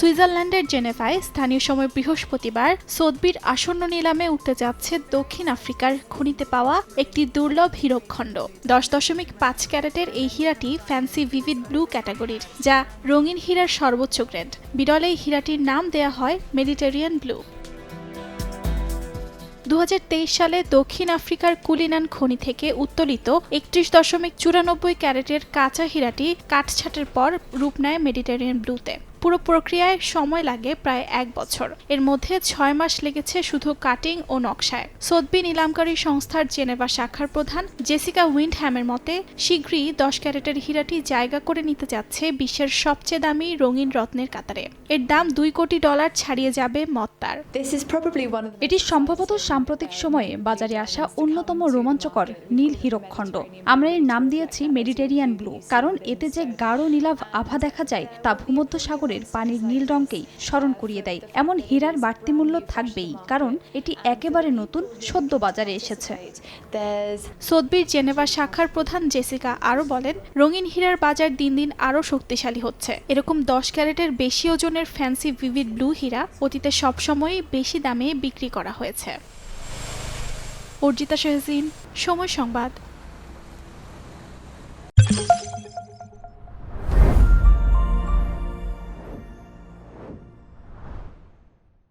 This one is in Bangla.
সুইজারল্যান্ডের জেনেভায় স্থানীয় সময় বৃহস্পতিবার সোথবির আসন্ন নিলামে উঠতে যাচ্ছে দক্ষিণ আফ্রিকার খনিতে পাওয়া একটি দুর্লভ হীরকখণ্ড। 10.5 ক্যারেটের এই হীরাটি ফ্যান্সি ভিভিড ব্লু ক্যাটাগরির, যা রঙিন হীরার সর্বোচ্চ গ্রেড। বিরল এই হীরাটির নাম দেয়া হয় মেডিটেরিয়ান ব্লু। 2023 সালে দক্ষিণ আফ্রিকার কুলিনান খনি থেকে উত্তোলিত 31.94 ক্যারেটের কাঁচা হীরাটি কাটছাঁটের পর রূপ নেয় মেডিটেরিয়ান ব্লুতে। পুরো প্রক্রিয়ায় সময় লাগে প্রায় 1 বছর। এর মধ্যে 6 মাস লেগেছে শুধু কাটিং ও নকশায়। সোথবি নিলামকারী সংস্থার জেনেভা শাখার প্রধান জেসিকা উইন্ডহ্যামের মতে, শীঘ্রই 10 ক্যারেটের হীরাটি জায়গা করে নিতে যাচ্ছে বিশ্বের সবচেয়ে দামি রঙিন রত্নের কাতারে। এর দাম $2 কোটি ছাড়িয়ে যাবে মত্তার। এটি সম্ভবত সাম্প্রতিক সময়ে বাজারে আসা অন্যতম রোমাঞ্চকর নীল হীরকখণ্ড। আমরা এর নাম দিয়েছি মেডিটেরিয়ান ব্লু, কারণ এতে যে গাঢ় নীলাভ আভা দেখা যায় তা ভূমধ্যসাগরের পানির নীল রঙকেই স্মরণ করিয়ে দেয়। এমন হীরার বাড়তি মূল্য থাকবেই, কারণ এটি একেবারে নতুন, সদ্য বাজারে এসেছে। সোথবির জেনেভা শাখার প্রধান জেসিকা আরও বলেন, রঙিন হীরার বাজার দিন দিন আরও শক্তিশালী হচ্ছে। এরকম 10 ক্যারেটের বেশি ওজনের ফ্যান্সি ভিভিড ব্লু হীরা অতীতে সবসময়ই বেশি দামে বিক্রি করা হয়েছে। অর্জিতা শাহজিন, সময় সংবাদ।